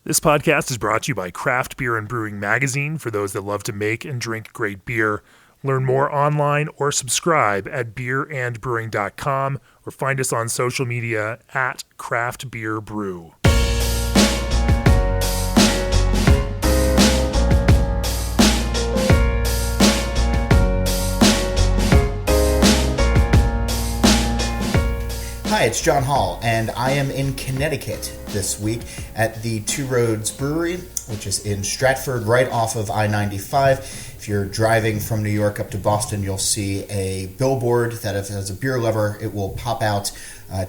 This podcast is brought to you by Craft Beer and Brewing Magazine for those that love to make and drink great beer. Learn more online or subscribe at beerandbrewing.com or find us on social media at Craft Beer Brew. Hi, it's John Hall, and I am in Connecticut this week at the Two Roads Brewery, which is in Stratford, right off of I-95. If you're driving from New York up to Boston, you'll see a billboard that if as a beer lover, it will pop out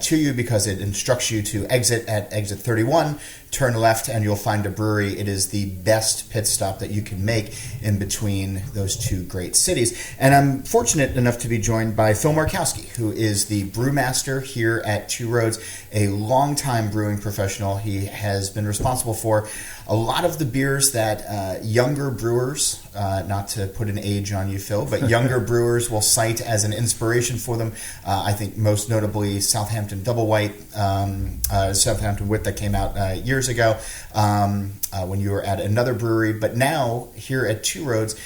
to you because it instructs you to exit at exit 31, turn left, and you'll find a brewery. It is the best pit stop that you can make in between those two great cities. And I'm fortunate enough to be joined by Phil Markowski, who is the brewmaster here at Two Roads, a longtime brewing professional. He has been responsible for a lot of the beers that younger brewers, not to put an age on you, Phil, but younger brewers will cite as an inspiration for them. I think most notably Southampton Double White, Southampton Wit that came out years ago when you were at another brewery. But now, here at Two Roads,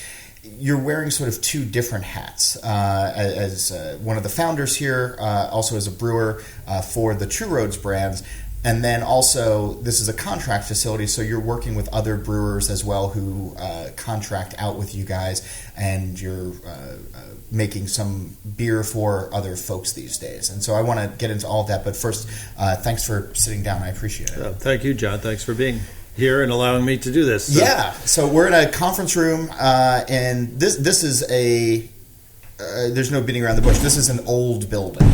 you're wearing sort of two different hats. As one of the founders here, also as a brewer for the Two Roads brands. And then also, this is a contract facility, so you're working with other brewers as well who contract out with you guys, and you're making some beer for other folks these days. And so I want to get into all of that, but first, thanks for sitting down. I appreciate it. Thank you, John. Thanks for being here and allowing me to do this. So. Yeah, so we're in a conference room, and this is a there's no beating around the bush. This is an old building.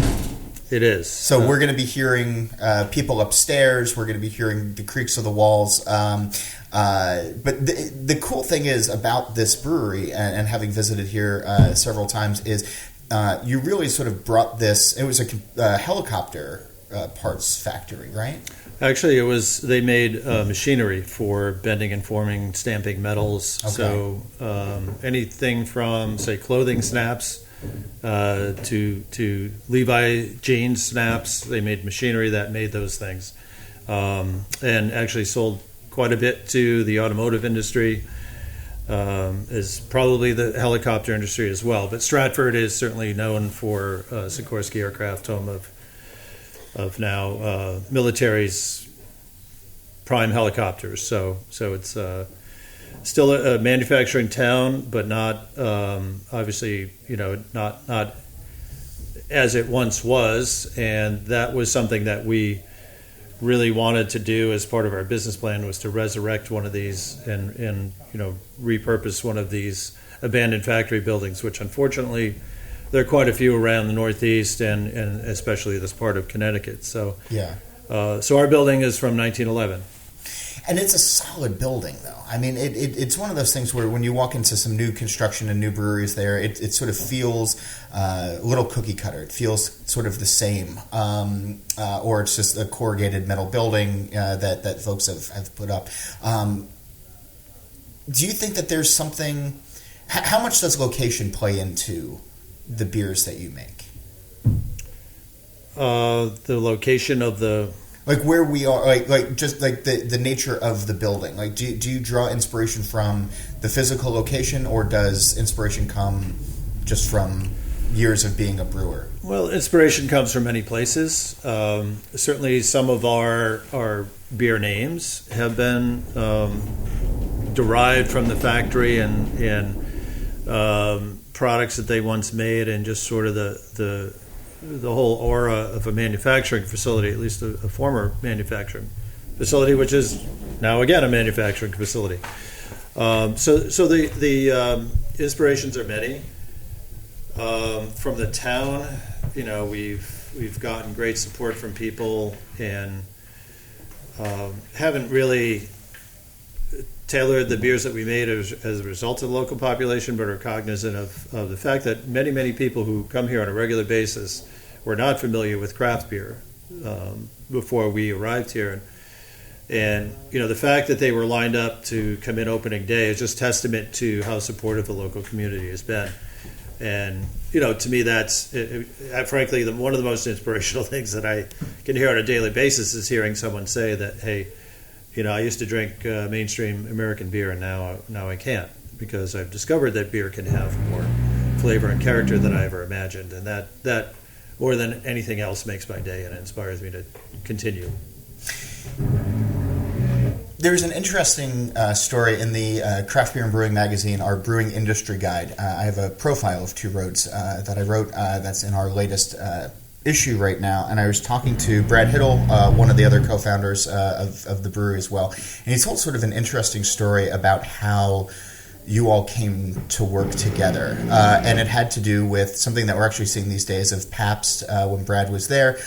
It is. So we're going to be hearing people upstairs. We're going to be hearing the creaks of the walls. But the cool thing is about this brewery, and having visited here several times, is you really sort of brought this. It was a helicopter parts factory, right? Actually, they made machinery for bending and forming, stamping metals. Okay. So anything from, say, clothing snaps to Levi jeans snaps. They made machinery that made those things, and actually sold quite a bit to the automotive industry, is probably the helicopter industry as well. But Stratford is certainly known for Sikorsky Aircraft, home of now military's prime helicopters. So it's still a manufacturing town, but not obviously, not as it once was. And that was something that we really wanted to do as part of our business plan, was to resurrect one of these and repurpose one of these abandoned factory buildings, which unfortunately there are quite a few around the Northeast and especially this part of Connecticut. So yeah. So our building is from 1911. And it's a solid building, though. I mean, it's one of those things where when you walk into some new construction and new breweries there, it sort of feels a little cookie cutter. It feels sort of the same. Or it's just a corrugated metal building that folks have put up. Do you think that there's something... How much does location play into the beers that you make? The location of the... Like where we are, like just like the nature of the building. Like, do you draw inspiration from the physical location, or does inspiration come just from years of being a brewer? Well, inspiration comes from many places. Certainly, some of our beer names have been derived from the factory and products that they once made, and just sort of the whole aura of a manufacturing facility, at least a former manufacturing facility, which is now again a manufacturing facility. So the inspirations are many. From the town, we've gotten great support from people, and haven't really tailored the beers that we made as a result of the local population, but are cognizant of the fact that many people who come here on a regular basis were not familiar with craft beer before we arrived here. And the fact that they were lined up to come in opening day is just testament to how supportive the local community has been. And to me, that's frankly one of the most inspirational things that I can hear on a daily basis, is hearing someone say that, hey, I used to drink mainstream American beer, and now I can't, because I've discovered that beer can have more flavor and character than I ever imagined, and that more than anything else makes my day and inspires me to continue. There's an interesting story in the Craft Beer and Brewing magazine, our brewing industry guide. I have a profile of Two Roads that I wrote that's in our latest issue right now, and I was talking to Brad Hiddle, one of the other co-founders of the brewery as well, and he told sort of an interesting story about how you all came to work together. And it had to do with something that we're actually seeing these days of Pabst, when Brad was there,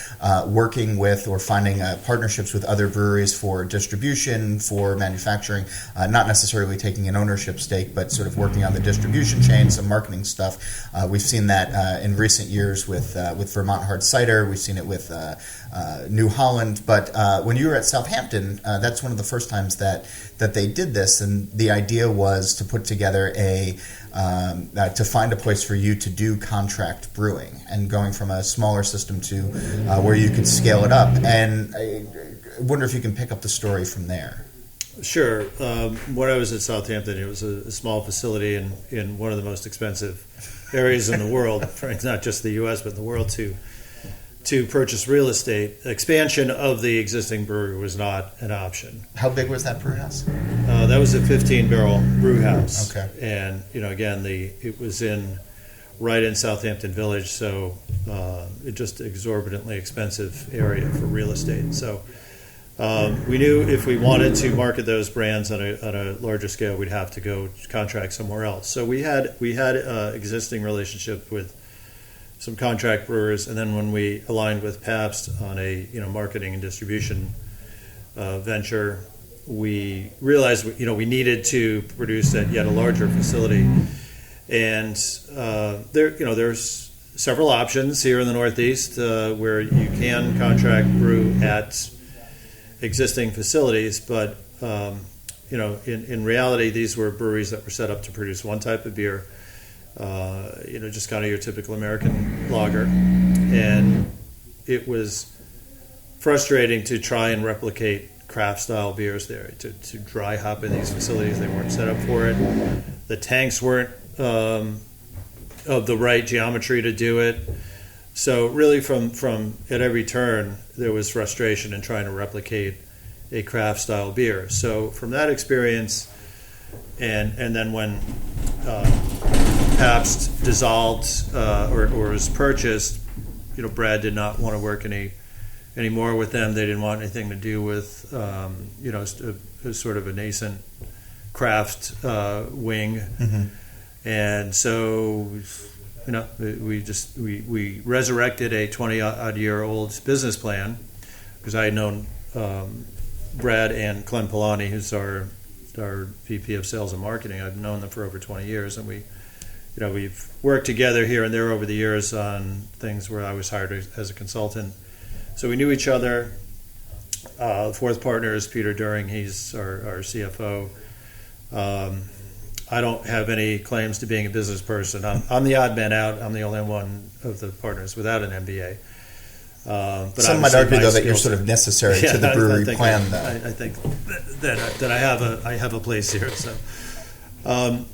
working with or finding partnerships with other breweries for distribution, for manufacturing, not necessarily taking an ownership stake, but sort of working on the distribution chain, some marketing stuff. We've seen that in recent years with Vermont Hard Cider. We've seen it with New Holland. But when you were at Southampton, that's one of the first times that they did this, and the idea was to put together to find a place for you to do contract brewing, and going from a smaller system to where you could scale it up. And I wonder if you can pick up the story from there. Sure. When I was at Southampton, it was a small facility in one of the most expensive areas in the world, not just the U.S., but the world, to purchase real estate. Expansion of the existing brewery was not an option. How big was that brew house? That was a 15-barrel brew house. Okay. And, again, it was right in Southampton Village, so it just exorbitantly expensive area for real estate. So we knew if we wanted to market those brands on a larger scale, we'd have to go contract somewhere else. So we had existing relationship with some contract brewers, and then when we aligned with Pabst on a marketing and distribution venture, we realized we needed to produce at yet a larger facility. And there's several options here in the Northeast where you can contract brew at existing facilities, but in reality, these were breweries that were set up to produce one type of beer. Just kind of your typical American lager. And it was frustrating to try and replicate craft style beers there, to dry hop in these facilities. They weren't set up for it. The tanks weren't of the right geometry to do it. So really from at every turn, there was frustration in trying to replicate a craft style beer. So from that experience, and then when Pabst dissolved or was purchased, Brad did not want to work any more with them. They didn't want anything to do with a sort of a nascent craft wing. Mm-hmm. And so we resurrected a 20-odd-year-old business plan, because I had known Brad and Clem Polani, who's our VP of Sales and Marketing. I've known them for over 20 years, and we've worked together here and there over the years on things where I was hired as a consultant. So we knew each other. Fourth partner is Peter During. He's our CFO. I don't have any claims to being a business person. I'm the odd man out. I'm the only one of the partners without an MBA. But some might argue, though, that you're sort of necessary to the brewery plan. I think that I have a place here.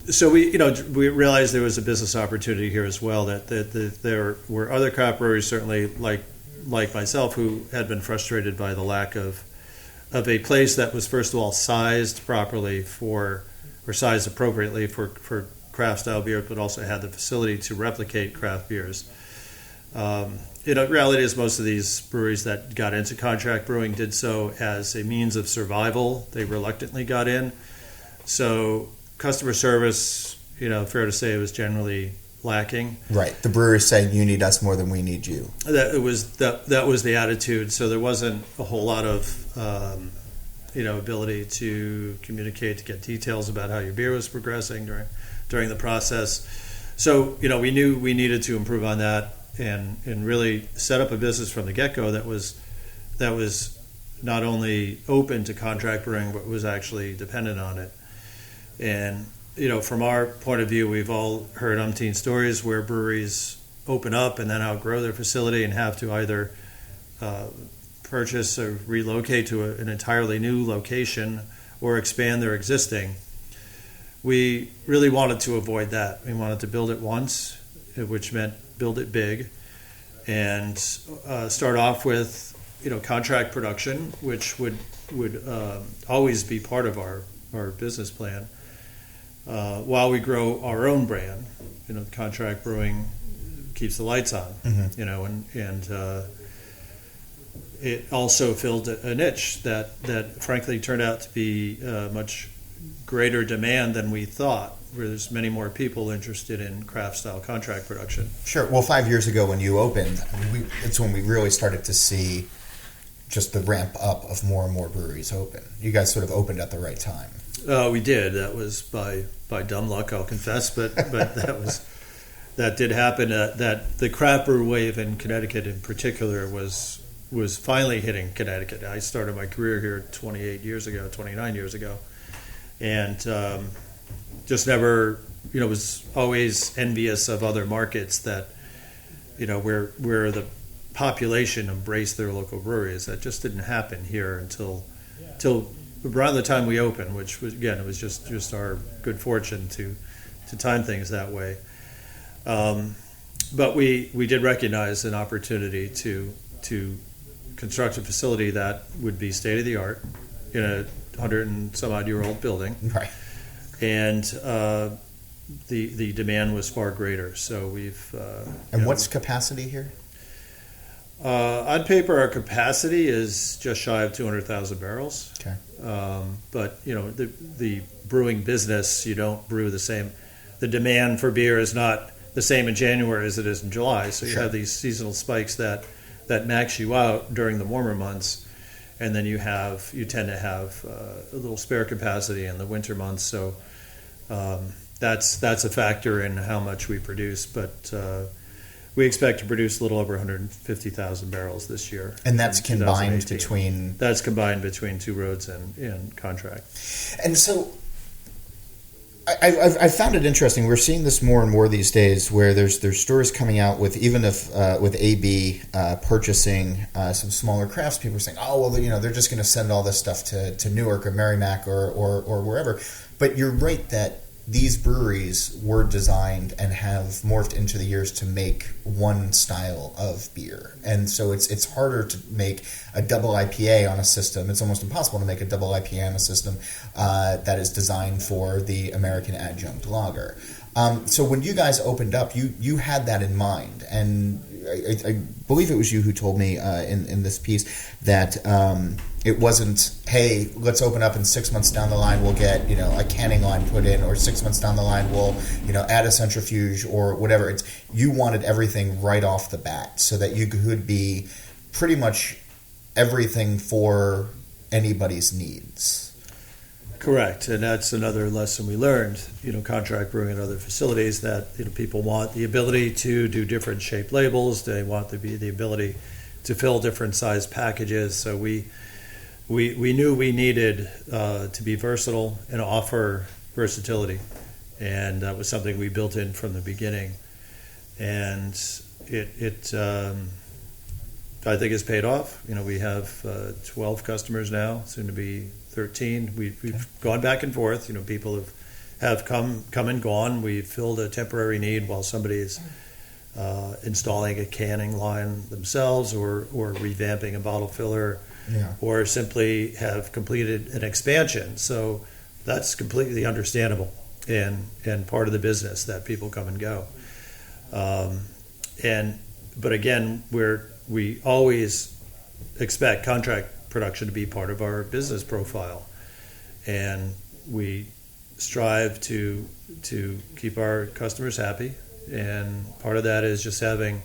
So we realized there was a business opportunity here as well. That there were other craft breweries, certainly like myself, who had been frustrated by the lack of a place that was, first of all, sized properly or sized appropriately for craft style beer, but also had the facility to replicate craft beers. Reality is most of these breweries that got into contract brewing did so as a means of survival. They reluctantly got in. So customer service, fair to say, it was generally lacking. Right. The breweries saying, you need us more than we need you. That was the attitude. So there wasn't a whole lot of ability to communicate, to get details about how your beer was progressing during the process. So we knew we needed to improve on that and really set up a business from the get-go that was not only open to contract brewing, but was actually dependent on it. And from our point of view, we've all heard umpteen stories where breweries open up and then outgrow their facility and have to either purchase or relocate to an entirely new location or expand their existing. We really wanted to avoid that. We wanted to build it once, which meant build it big, and start off with contract production, which would always be part of our business plan, while we grow our own brand. Contract brewing keeps the lights on. And it also filled a niche that frankly turned out to be much greater demand than we thought, where there's many more people interested in craft style contract production. Sure. Well, 5 years ago when you opened, it's when we really started to see just the ramp up of more and more breweries open. You guys sort of opened at the right time. We did. That was by dumb luck, I'll confess, but that did happen. That the craft brew wave in Connecticut in particular was finally hitting Connecticut. I started my career here 29 years ago, and just never, was always envious of other markets that, where the population embraced their local breweries. That just didn't happen here until around the time we opened, which was, again, it was just our good fortune to time things that way. But we did recognize an opportunity to construct a facility that would be state of the art in a 100 and some odd year old building, right? And the demand was far greater. So we've what's capacity here? On paper, our capacity is just shy of 200,000 barrels. Okay. But the brewing business, you don't brew the same. The demand for beer is not the same in January as it is in July. So you have these seasonal spikes that max you out during the warmer months, and then you tend to have a little spare capacity in the winter months. So that's a factor in how much we produce. But we expect to produce a little over 150,000 barrels this year. And that's combined between... That's combined between Two Roads and contract. And so I found it interesting. We're seeing this more and more these days, where there's stores coming out with, even if with AB purchasing some smaller crafts, people are saying, oh, well, they're just going to send all this stuff to Newark or Merrimack or wherever. But you're right that these breweries were designed and have morphed into the years to make one style of beer. And so it's harder to make a double IPA on a system. It's almost impossible to make a double IPA on a system that is designed for the American adjunct lager. So when you guys opened up, you had that in mind. And I believe it was you who told me in this piece that it wasn't, hey, let's open up and 6 months down the line we'll get a canning line put in, or 6 months down the line we'll add a centrifuge or whatever. It's, you wanted everything right off the bat so that you could be pretty much everything for anybody's needs. Correct, and that's another lesson we learned. Contract brewing in other facilities, that people want the ability to do different shaped labels. They want the ability to fill different size packages. So we knew we needed to be versatile and offer versatility, and that was something we built in from the beginning. And it I think it's paid off. We have 12 customers now, soon to be 13. We've gone back and forth. People have come and gone. We've filled a temporary need while somebody's installing a canning line themselves, or revamping a bottle filler, or simply have completed an expansion. So that's completely understandable and part of the business that people come and go. But again, we always expect contract production to be part of our business profile, and we strive to keep our customers happy, and part of that is just having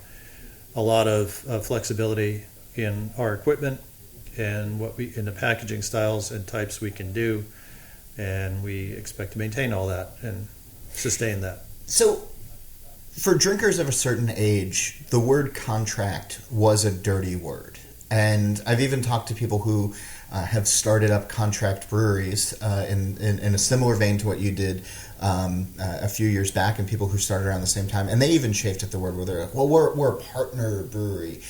a lot of flexibility in our equipment and in the packaging styles and types we can do, and we expect to maintain all that and sustain that. So for drinkers of a certain age, the word contract was a dirty word. And I've even talked to people who have started up contract breweries in a similar vein to what you did a few years back, and people who started around the same time, and they even chafed at the word where they're like, well, we're a partner brewery,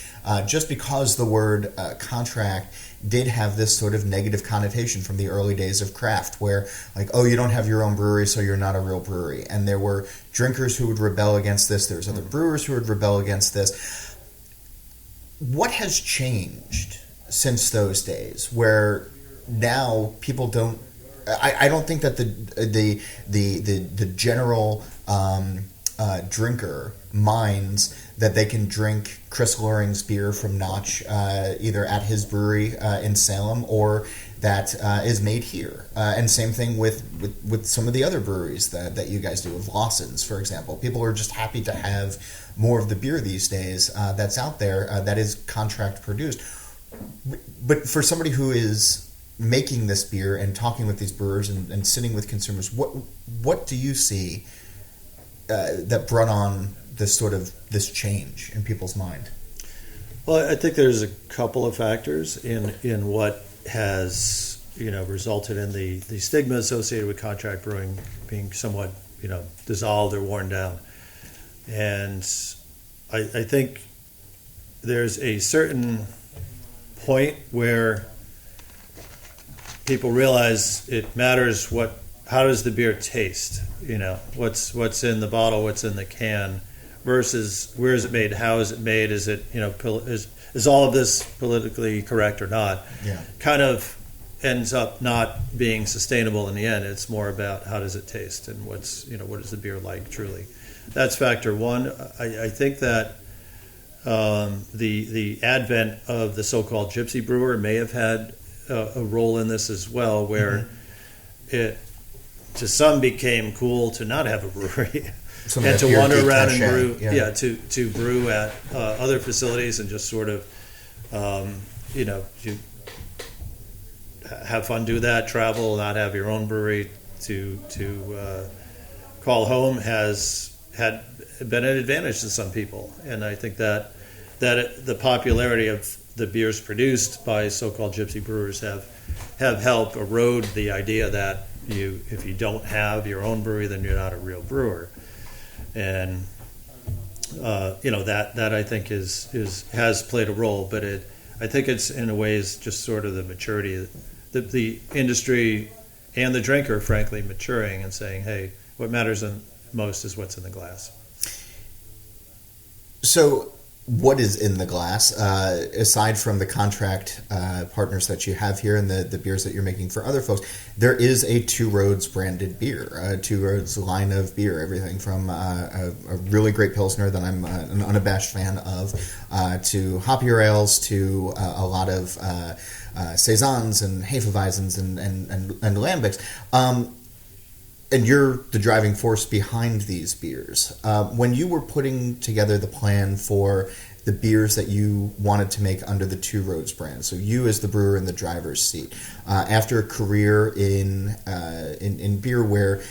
just because the word contract did have this sort of negative connotation from the early days of craft, where like, oh, you don't have your own brewery, so you're not a real brewery. And there were drinkers who would rebel against this. There's other brewers who would rebel against this. What has changed since those days, where now people don't? I don't think that the general drinker minds that they can drink Chris Loring's beer from Notch either at his brewery in Salem or that is made here. And same thing with some of the other breweries that you guys do, with Lawson's, for example. People are just happy to have more of the beer these days that's out there that is contract produced. But for somebody who is making this beer and talking with these brewers and sitting with consumers, what do you see that brought on this change in people's mind? Well, I think there's a couple of factors in what has resulted in the stigma associated with contract brewing being somewhat dissolved or worn down. And I think there's a certain point where people realize it matters how does the beer taste, what's in the bottle, what's in the can, versus where is it made, how is it made, is it is all of this politically correct or not? Yeah. Kind of ends up not being sustainable in the end. It's more about how does it taste and what is the beer like truly. That's factor one. I think that the advent of the so-called gypsy brewer may have had a role in this as well, where it to some became cool to not have a brewery and to wander around and brew, to brew at other facilities and just sort of you have fun, do that, travel, not have your own brewery to call home has had been an advantage to some people. And I think that the popularity of the beers produced by so-called gypsy brewers have helped erode the idea that if you don't have your own brewery, then you're not a real brewer. And that I think has played a role, but I think it's in a ways just sort of the maturity, the industry and the drinker, frankly, maturing and saying, hey, what matters most is what's in the glass. So what is in the glass, aside from the contract partners that you have here and the beers that you're making for other folks? There is a Two Roads branded beer, Two Roads line of beer, everything from a really great Pilsner that I'm an unabashed fan of, to hoppier ales, to a lot of Saisons and Hefeweizens and Lambics. And you're the driving force behind these beers. When you were putting together the plan for the beers that you wanted to make under the Two Roads brand, so you as the brewer in the driver's seat, after a career in beer where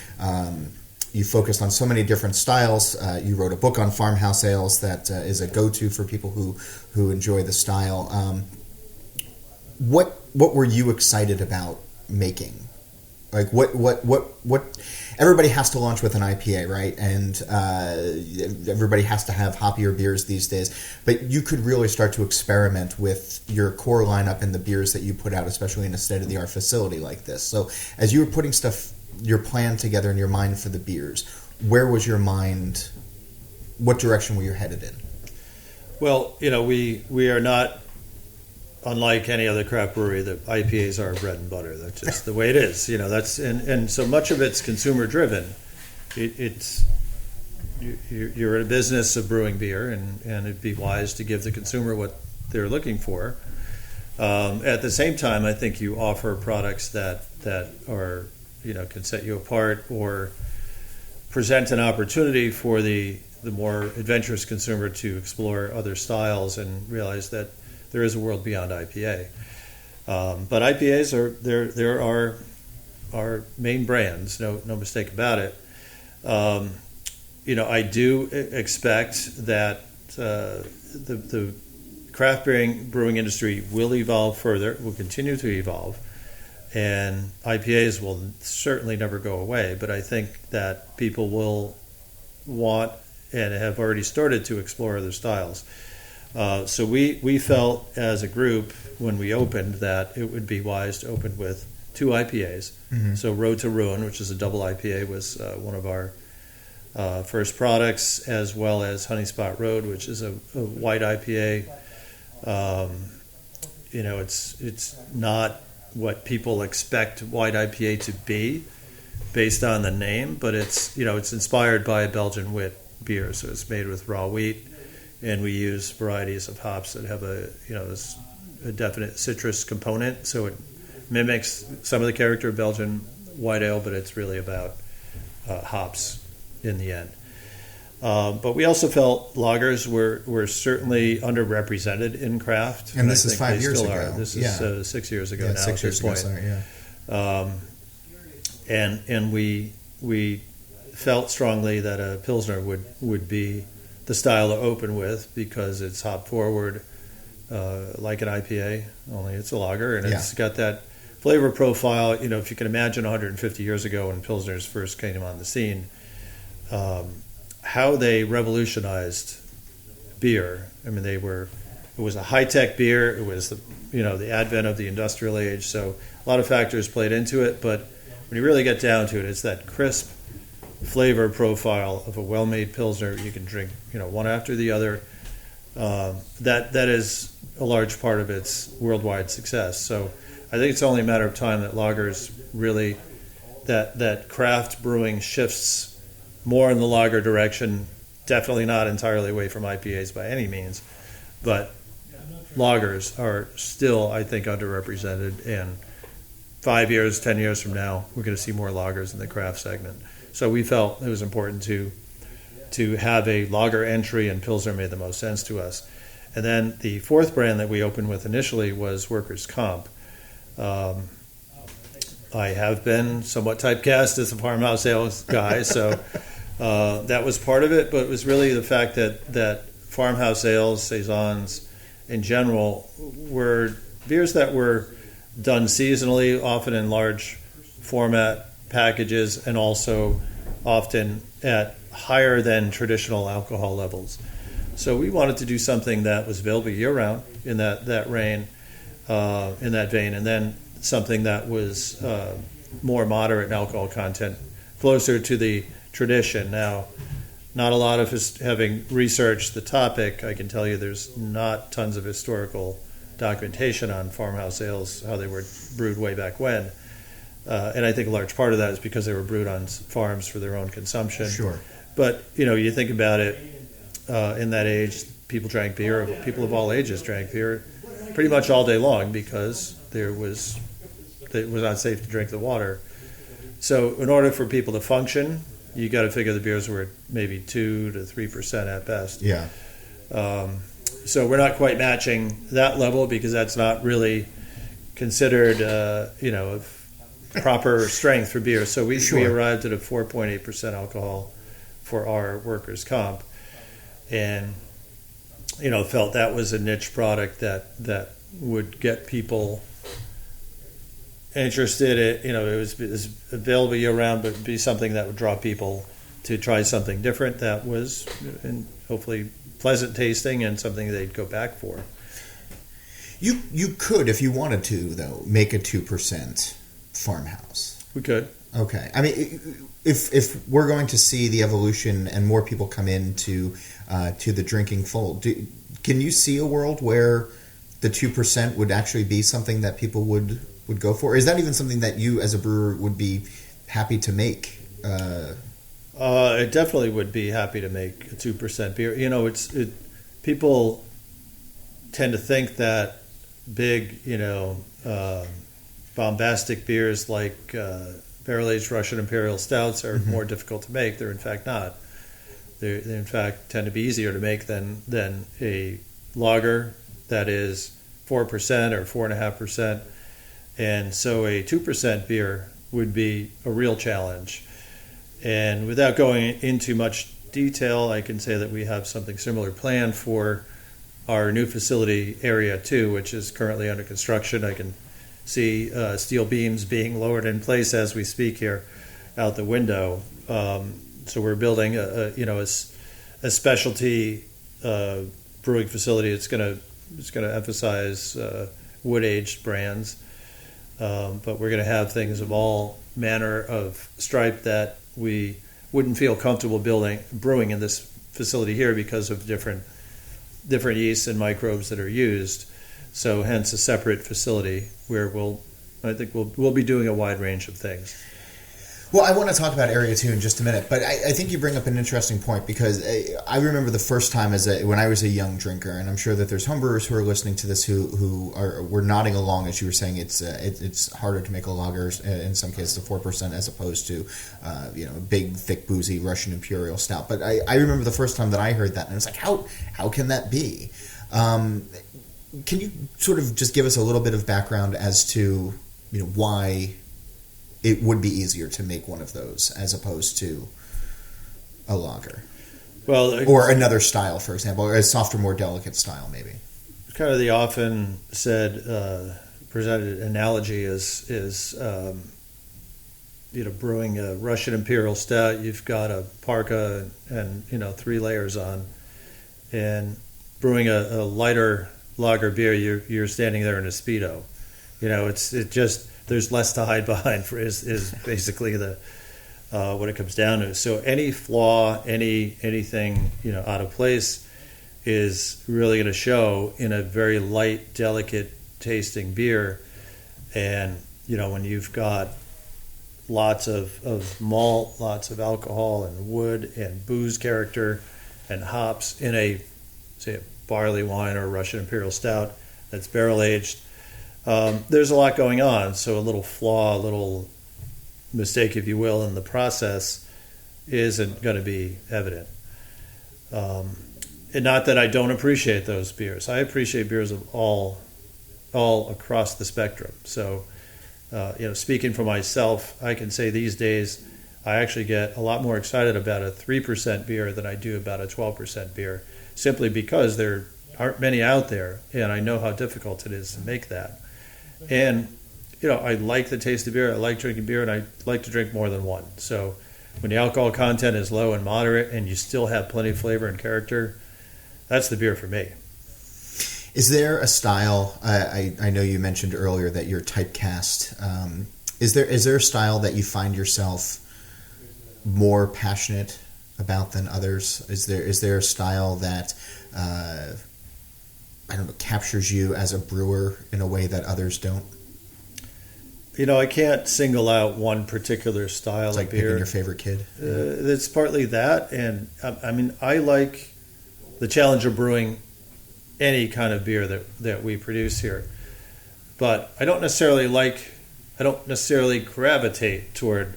you focused on so many different styles, you wrote a book on farmhouse ales that is a go-to for people who enjoy the style. What were you excited about making? Like what everybody has to launch with an IPA, right? And everybody has to have hoppier beers these days. But you could really start to experiment with your core lineup and the beers that you put out, especially in a state-of-the-art facility like this. So as you were putting your plan together in your mind for the beers, where was your mind? What direction were you headed in? Well, we are not unlike any other craft brewery. The IPAs are bread and butter. That's just the way it is. That's and so much of it's consumer driven. You're in a business of brewing beer, and it'd be wise to give the consumer what they're looking for. At the same time, I think you offer products that are can set you apart or present an opportunity for the more adventurous consumer to explore other styles and realize that there is a world beyond IPA. But IPAs are our main brands, no mistake about it. I do expect that the craft brewing industry will evolve further, will continue to evolve, and IPAs will certainly never go away. But I think that people will want and have already started to explore other styles. So we felt as a group when we opened that it would be wise to open with 2 IPAs. Mm-hmm. So Road to Ruin, which is a double IPA, was one of our first products, as well as Honey Spot Road, which is a white IPA. It's not what people expect white IPA to be based on the name, but it's inspired by a Belgian wit beer, so it's made with raw wheat, and we use varieties of hops that have a definite citrus component, so it mimics some of the character of Belgian white ale, but it's really about hops in the end. But we also felt lagers were certainly underrepresented in craft. And this is 5 years ago. This is 6 years ago now. 6 years ago, sorry, yeah. And we felt strongly that a Pilsner would be the style to open with because it's hop forward, like an IPA, only it's a lager, and it's got that flavor profile. If you can imagine 150 years ago when Pilsners first came on the scene, how they revolutionized beer. I mean, it was a high-tech beer. It was the advent of the industrial age. So a lot of factors played into it. But when you really get down to it, it's that crisp flavor profile of a well-made Pilsner. You can drink, one after the other. That is a large part of its worldwide success. So I think it's only a matter of time that lagers really, that craft brewing shifts more in the lager direction, definitely not entirely away from IPAs by any means, but lagers are still, I think, underrepresented, and 5 years, 10 years from now, we're going to see more lagers in the craft segment. So we felt it was important to have a lager entry, and Pilsner made the most sense to us. And then the fourth brand that we opened with initially was Workers' Comp. I have been somewhat typecast as a farmhouse sales guy, so that was part of it, but it was really the fact that farmhouse ales, saisons in general, were beers that were done seasonally, often in large format packages, and also often at higher than traditional alcohol levels. So we wanted to do something that was available year-round in that vein, and then something that was more moderate in alcohol content, closer to the tradition. Now, not a lot of us having researched the topic, I can tell you there's not tons of historical documentation on farmhouse ales, how they were brewed way back when. And I think a large part of that is because they were brewed on farms for their own consumption. Sure. But, you think about it, in that age, people drank beer, people of all ages drank beer pretty much all day long because it was not safe to drink the water. So in order for people to function, you got to figure the beers were maybe 2 to 3% at best. Yeah. So we're not quite matching that level because that's not really considered, proper strength for beer. So we arrived at a 4.8% alcohol for our Workers' Comp, and felt that was a niche product that would get people interested. It was available year round, but be something that would draw people to try something different that was hopefully pleasant tasting and something they'd go back for. You could, if you wanted to, though, make a 2% farmhouse. We could. Okay. I mean, if we're going to see the evolution and more people come into to the drinking fold, can you see a world where the 2% would actually be something that people would go for? Is that even something that you as a brewer would be happy to make? It definitely would be happy to make a 2% beer. People tend to think that big, bombastic beers like barrel-aged Russian Imperial Stouts are more difficult to make. They're in fact not. They in fact tend to be easier to make than a lager that is 4% or 4.5%. And so a 2% beer would be a real challenge. And without going into much detail, I can say that we have something similar planned for our new facility, Area 2, which is currently under construction. I can see steel beams being lowered in place as we speak here out the window. So we're building a specialty brewing facility. It's going to emphasize wood-aged brands, but we're going to have things of all manner of stripe that we wouldn't feel comfortable brewing in this facility here because of different yeasts and microbes that are used. So hence a separate facility where we'll be doing a wide range of things. Well, I want to talk about Area 2 in just a minute, but I think you bring up an interesting point, because I remember the first time when I was a young drinker, and I'm sure that there's homebrewers who are listening to this who were nodding along as you were saying it's harder to make a lager in some cases to 4% as opposed to big, thick, boozy Russian Imperial Stout. But I remember the first time that I heard that, and I was like, how can that be? Can you sort of just give us a little bit of background as to why it would be easier to make one of those as opposed to a lager? Well, or another style, for example, or a softer, more delicate style, maybe. Kind of the often said, presented analogy is brewing a Russian Imperial Stout. You've got a parka and 3 layers on, and brewing a lighter lager beer, you're standing there in a Speedo. There's less to hide behind is basically the what it comes down to. So any flaw, anything out of place is really going to show in a very light, delicate tasting beer. And when you've got lots of malt, lots of alcohol and wood and booze character and hops in a barley wine or a Russian Imperial Stout that's barrel aged, there's a lot going on. So a little flaw, a little mistake, if you will, in the process isn't going to be evident. And not that I don't appreciate those beers. I appreciate beers of all across the spectrum. So, speaking for myself, I can say these days I actually get a lot more excited about a 3% beer than I do about a 12% beer, simply because there aren't many out there, and I know how difficult it is to make that. And, I like the taste of beer, I like drinking beer, and I like to drink more than one. So when the alcohol content is low and moderate and you still have plenty of flavor and character, that's the beer for me. Is there a style, I know you mentioned earlier that you're typecast, is there a style that you find yourself more passionate about than others? Is there a style that captures you as a brewer in a way that others don't? I can't single out one particular style of beer. It's like picking your favorite kid. It's partly that, and I like the challenge of brewing any kind of beer that we produce here. But I don't necessarily gravitate toward,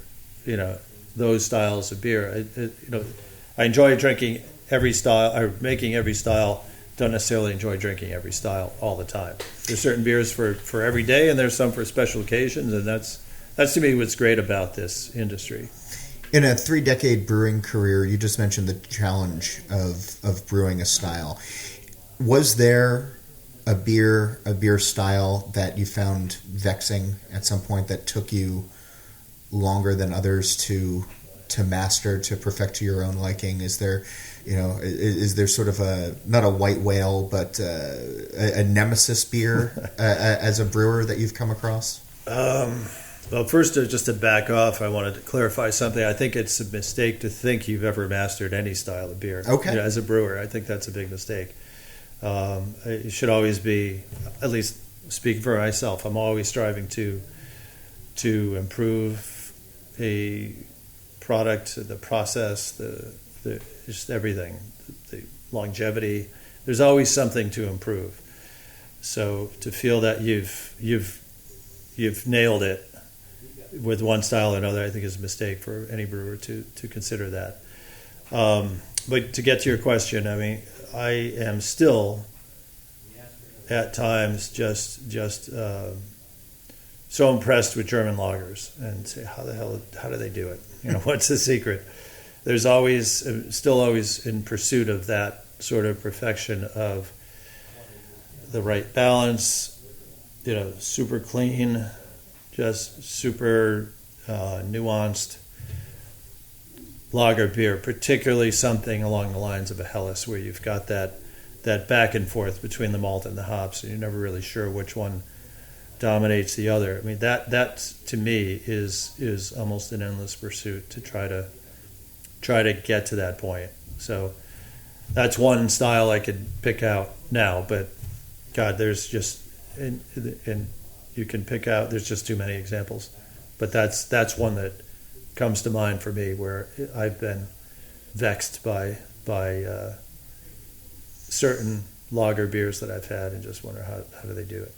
those styles of beer. I enjoy drinking every style, or making every style. Don't necessarily enjoy drinking every style all the time. There's certain beers for every day, and there's some for special occasions, and that's to me what's great about this industry. In a 3-decade brewing career, you just mentioned the challenge of brewing a style. Was there a beer style that you found vexing at some point, that took you longer than others to master, to perfect to your own liking? Is there sort of not a white whale, but a nemesis beer as a brewer that you've come across? Well, first, just to back off, I wanted to clarify something. I think it's a mistake to think you've ever mastered any style of beer. Okay. As a brewer, I think that's a big mistake. It should always be, at least speaking for myself, I'm always striving to improve a product, the process, the just everything, the longevity. There's always something to improve. So to feel that you've nailed it with one style or another, I think is a mistake for any brewer to consider that. But to get to your question, I am still at times just so impressed with German lagers, and say, how do they do it? What's the secret? There's still always in pursuit of that sort of perfection of the right balance, super clean, just super nuanced lager beer, particularly something along the lines of a Helles, where you've got that back and forth between the malt and the hops, and you're never really sure which one dominates the other. I mean, that to me is almost an endless pursuit to try to get to that point. So that's one style I could pick out now, but God, there's just and you can pick out. There's just too many examples, but that's one that comes to mind for me, where I've been vexed by certain lager beers that I've had and just wonder how do they do it.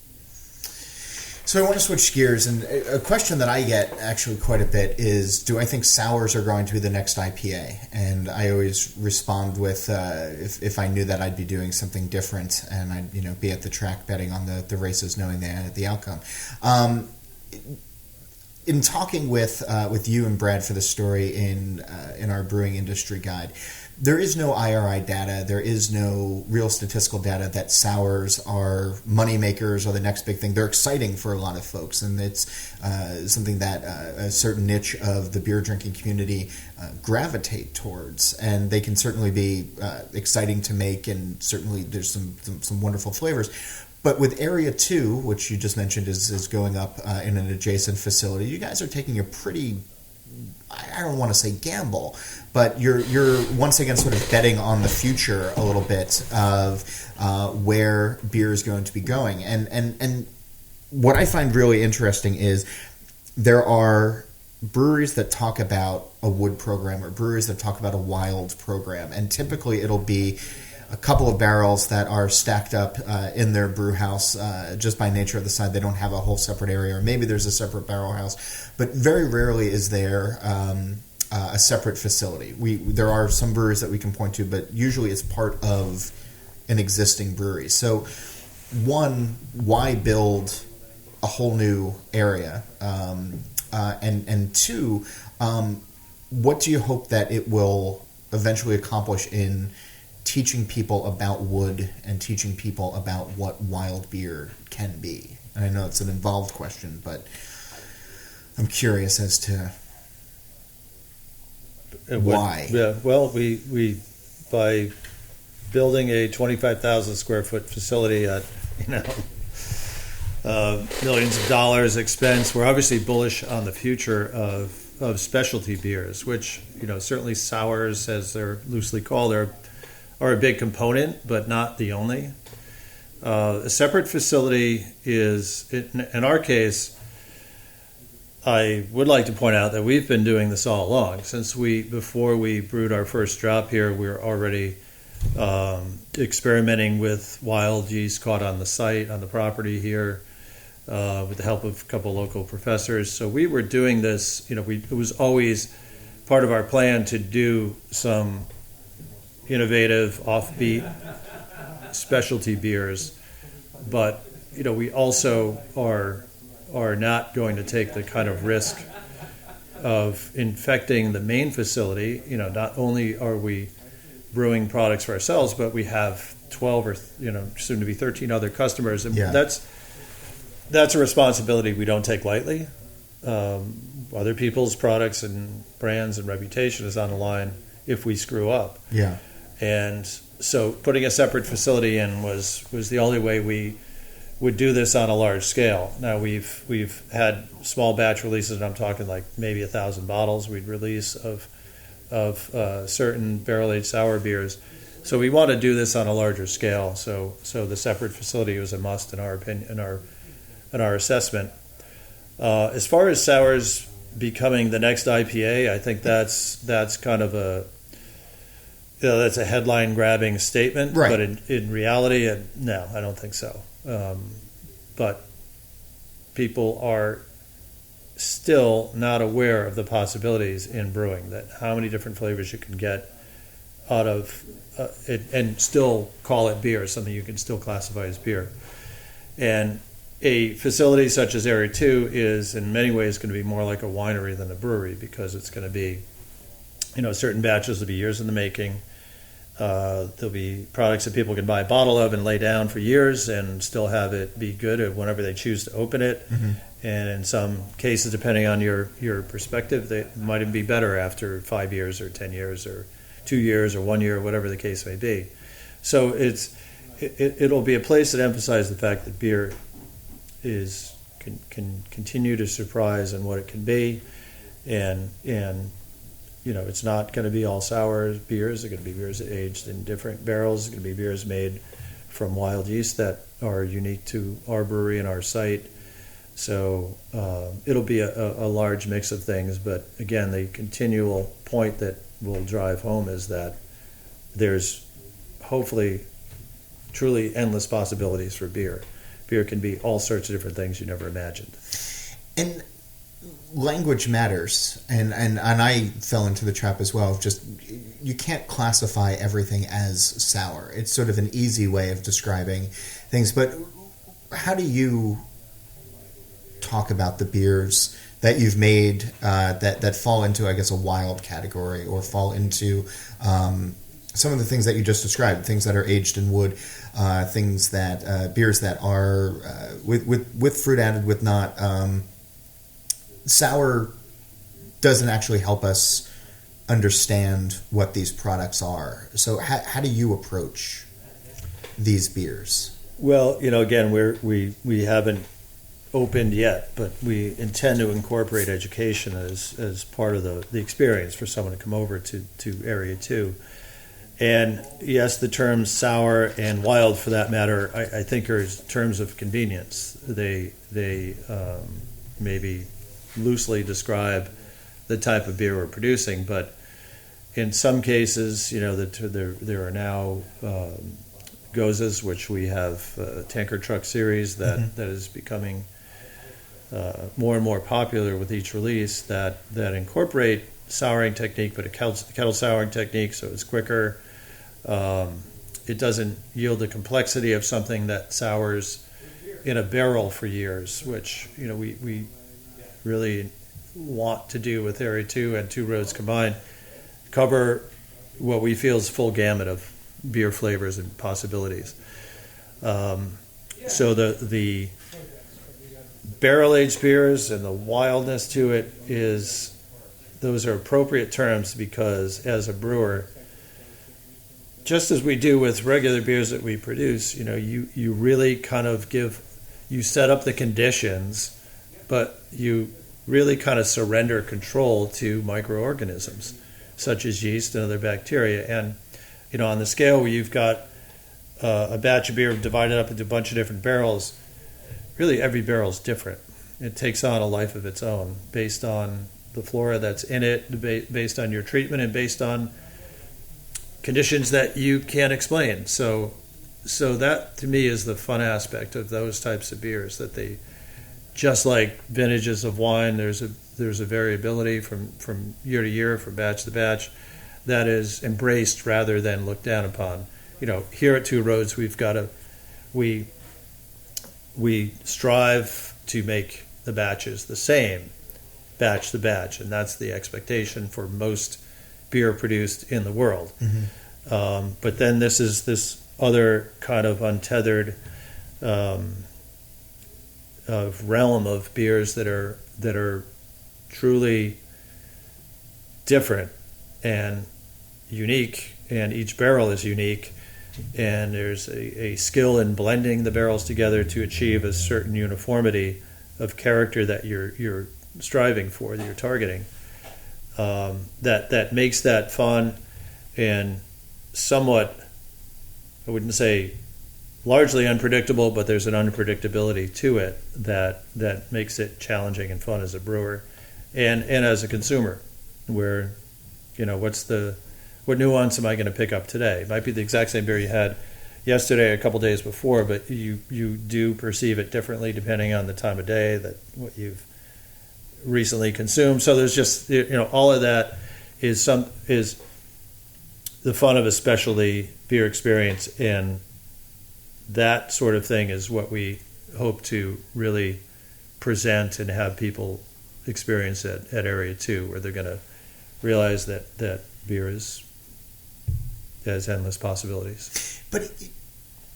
So I want to switch gears, and a question that I get actually quite a bit is, do I think sours are going to be the next IPA? And I always respond with, if I knew that, I'd be doing something different, and I'd be at the track betting on the races, knowing the outcome. In talking with you and Brad for the story in our brewing industry guide, there is no IRI data. There is no real statistical data that sours are money makers or the next big thing. They're exciting for a lot of folks, and it's something that a certain niche of the beer drinking community gravitate towards. And they can certainly be exciting to make, and certainly there's some wonderful flavors. But with Area 2, which you just mentioned is going up in an adjacent facility, you guys are taking a pretty, I don't want to say gamble, but you're once again sort of betting on the future a little bit of where beer is going to be going. And what I find really interesting is there are breweries that talk about a wood program or breweries that talk about a wild program, and typically it'll be a couple of barrels that are stacked up in their brew house just by nature of the side. They don't have a whole separate area, or maybe there's a separate barrel house, but very rarely is there a separate facility. There are some breweries that we can point to, but usually it's part of an existing brewery. So one, why build a whole new area? And two, what do you hope that it will eventually accomplish in teaching people about wood and teaching people about what wild beer can be? And I know it's an involved question, but I'm curious as to why. Yeah, well, we by building a 25,000 square foot facility at millions of dollars expense, we're obviously bullish on the future of specialty beers, which certainly sours, as they're loosely called, are a big component, but not the only. A separate facility is, in our case, I would like to point out that we've been doing this all along. Before we brewed our first drop here, we were already experimenting with wild yeast caught on the site, on the property here, with the help of a couple local professors. So we were doing this, it was always part of our plan to do some innovative, offbeat specialty beers, but we also are not going to take the kind of risk of infecting the main facility. Not only are we brewing products for ourselves, but we have 12 or soon to be 13 other customers, and that's a responsibility we don't take lightly. Other people's products and brands and reputation is on the line if we screw up. Yeah. And so putting a separate facility in was the only way we would do this on a large scale. Now we've had small batch releases, and I'm talking like maybe 1,000 bottles we'd release of certain barrel-aged sour beers. So we want to do this on a larger scale. So the separate facility was a must in our opinion, in our assessment. As far as sours becoming the next IPA, I think that's kind of that's a headline-grabbing statement, right. But in reality, no, I don't think so. But people are still not aware of the possibilities in brewing, that how many different flavors you can get out of it and still call it beer, something you can still classify as beer. And a facility such as Area 2 is in many ways going to be more like a winery than a brewery, because it's going to be, certain batches will be years in the making. There'll be products that people can buy a bottle of and lay down for years and still have it be good whenever they choose to open it. And in some cases, depending on your perspective, they might even be better after 5 years or 10 years or 2 years or 1 year, whatever the case may be. So it'll be a place that emphasizes the fact that beer can continue to surprise in what it can be, and it's not going to be all sour beers. They're going to be beers aged in different barrels. It's going to be beers made from wild yeast that are unique to our brewery and our site. So it'll be a large mix of things. But again, the continual point that will drive home is that there's hopefully truly endless possibilities for beer. Beer can be all sorts of different things you never imagined. And language matters, and I fell into the trap as well of just, you can't classify everything as sour. It's sort of an easy way of describing things, but how do you talk about the beers that you've made that fall into, I guess, a wild category, or fall into some of the things that you just described, things that are aged in wood, things that beers that are with fruit added, with not sour doesn't actually help us understand what these products are. So how do you approach these beers? Well, again, we haven't opened yet, but we intend to incorporate education as part of the experience for someone to come over to Area 2. And yes, the terms sour and wild, for that matter, I think are terms of convenience. They maybe loosely describe the type of beer we're producing, but in some cases, there are now gozes, which we have a tanker truck series that is becoming more and more popular with each release, that incorporate souring technique, but a kettle souring technique, so it's quicker. It doesn't yield the complexity of something that sours in a barrel for years, which we really want to do with Area 2 and Two Roads combined, cover what we feel is full gamut of beer flavors and possibilities. So the barrel-aged beers and the wildness to it those are appropriate terms, because as a brewer, just as we do with regular beers that we produce, you really kind of you set up the conditions, but you really kind of surrender control to microorganisms such as yeast and other bacteria. And on the scale where you've got a batch of beer divided up into a bunch of different barrels, really every barrel is different. It takes on a life of its own based on the flora that's in it, based on your treatment, and based on conditions that you can't explain. So that to me is the fun aspect of those types of beers, that they, just like vintages of wine, there's a variability from year to year, from batch to batch, that is embraced rather than looked down upon. Here at Two Roads, we strive to make the batches the same, batch to batch, and that's the expectation for most beer produced in the world. But then this is this other kind of untethered realm of beers that are truly different and unique, and each barrel is unique, and there's a skill in blending the barrels together to achieve a certain uniformity of character that you're striving for, that you're targeting, that makes that fun and somewhat, I wouldn't say largely unpredictable, but there's an unpredictability to it that makes it challenging and fun as a brewer and as a consumer, where what nuance am I going to pick up today? It might be the exact same beer you had yesterday, a couple days before, but you do perceive it differently depending on the time of day, that what you've recently consumed. So there's just all of that is the fun of a specialty beer experience, and that sort of thing is what we hope to really present and have people experience at Area 2, where they're going to realize that beer is has endless possibilities. But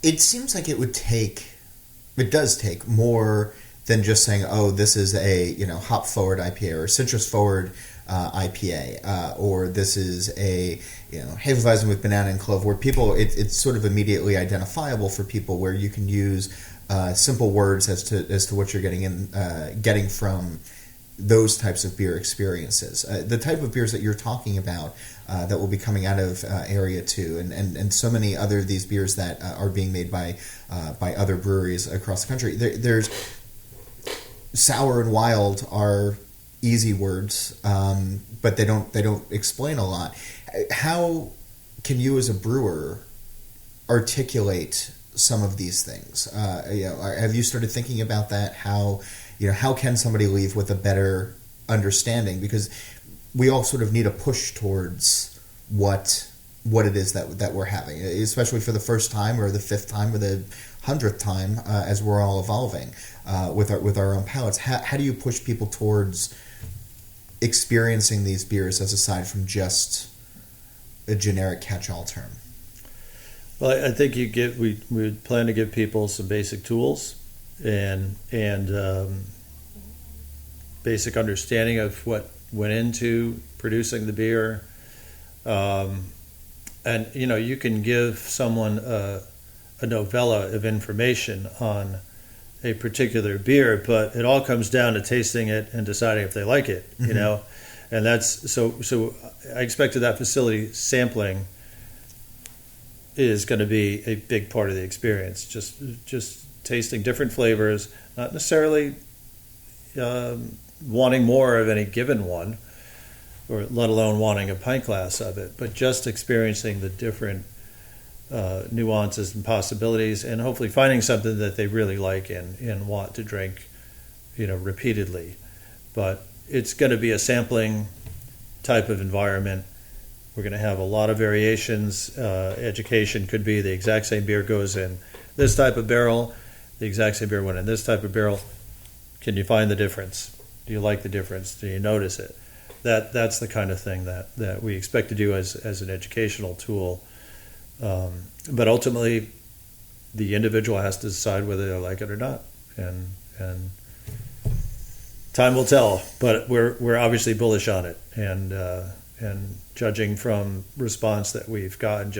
it seems like it does take more than just saying, oh, this is a hop forward IPA or citrus forward IPA, or this is a Hefeweizen with banana and clove, where people it's sort of immediately identifiable for people, where you can use simple words as to what you're getting from those types of beer experiences. The type of beers that you're talking about that will be coming out of Area 2, and so many other of these beers that are being made by other breweries across the country. There's sour and wild are easy words, but they don't explain a lot. How can you as a brewer articulate some of these things? Have you started thinking about that? How can somebody leave with a better understanding? Because we all sort of need a push towards what it is that we're having, especially for the first time or the fifth time or the 100th time as we're all evolving with our own palates. How do you push people towards experiencing these beers as aside from just a generic catch-all term? Well, I think we would plan to give people some basic tools and basic understanding of what went into producing the beer. And you can give someone a novella of information on a particular beer, but it all comes down to tasting it and deciding if they like it. Mm-hmm. And that's so I expected that facility sampling is going to be a big part of the experience. Just tasting different flavors, not necessarily wanting more of any given one, or let alone wanting a pint glass of it, but just experiencing the different nuances and possibilities, and hopefully finding something that they really like and want to drink, repeatedly. But it's going to be a sampling type of environment. We're going to have a lot of variations. Education could be the exact same beer goes in this type of barrel, the exact same beer went in this type of barrel. Can you find the difference? Do you like the difference? Do you notice it? That's the kind of thing that we expect to do as an educational tool. But ultimately, the individual has to decide whether they like it or not, and time will tell. But we're obviously bullish on it, and judging from response that we've gotten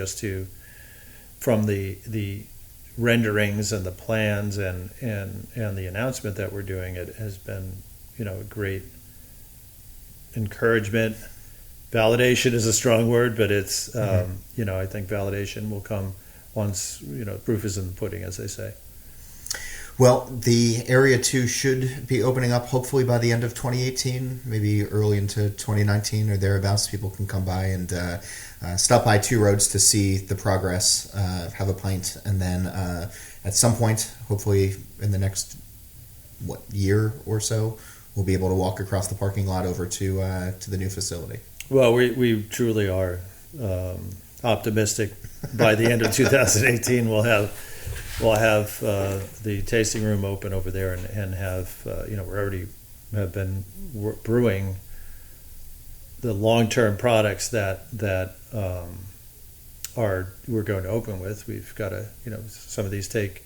from the renderings and the plans and the announcement that we're doing, it has been a great encouragement. Validation is a strong word, but it's I think validation will come once proof is in the pudding, as they say. Well, the Area 2 should be opening up hopefully by the end of 2018, maybe early into 2019 or thereabouts. People can come by and stop by Two Roads to see the progress, have a pint, and then at some point, hopefully in the next year or so, we'll be able to walk across the parking lot over to the new facility. Well, we truly are optimistic. By the end of 2018, we'll have the tasting room open over there, and have we already have been brewing the long-term products that we're going to open with. We've got some of these take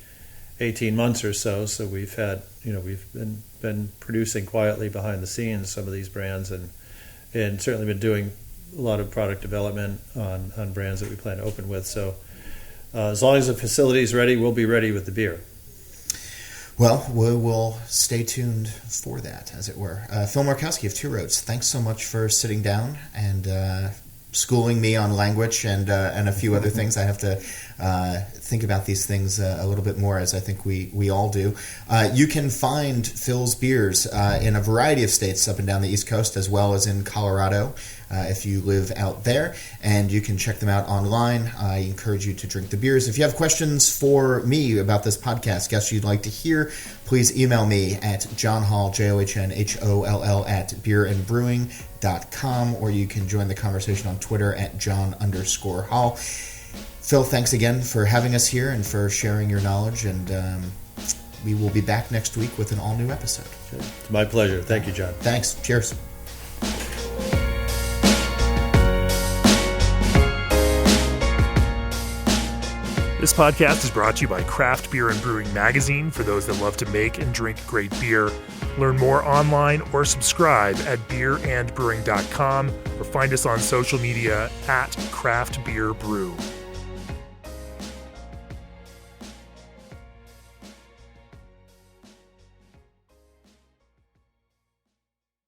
18 months or so. So we've had we've been producing quietly behind the scenes some of these brands, and certainly been doing a lot of product development on brands that we plan to open with. So as long as the facility is ready, we'll be ready with the beer. Well, we will stay tuned for that, as it were. Phil Markowski of Two Roads, thanks so much for sitting down and schooling me on language and a few other things. I have to think about these things a little bit more, as I think we all do. You can find Phil's beers in a variety of states up and down the East Coast, as well as in Colorado, if you live out there, and you can check them out online. I encourage you to drink the beers. If you have questions for me about this podcast, guests you'd like to hear, please email me at johnholl, JOHNHOLL, at beerandbrewing.com, or you can join the conversation on Twitter at John_Hall. Phil, thanks again for having us here and for sharing your knowledge, and we will be back next week with an all-new episode. It's my pleasure. Thank you, John. Thanks. Cheers. This podcast is brought to you by Craft Beer and Brewing Magazine for those that love to make and drink great beer. Learn more online or subscribe at beerandbrewing.com or find us on social media at Craft Beer Brew.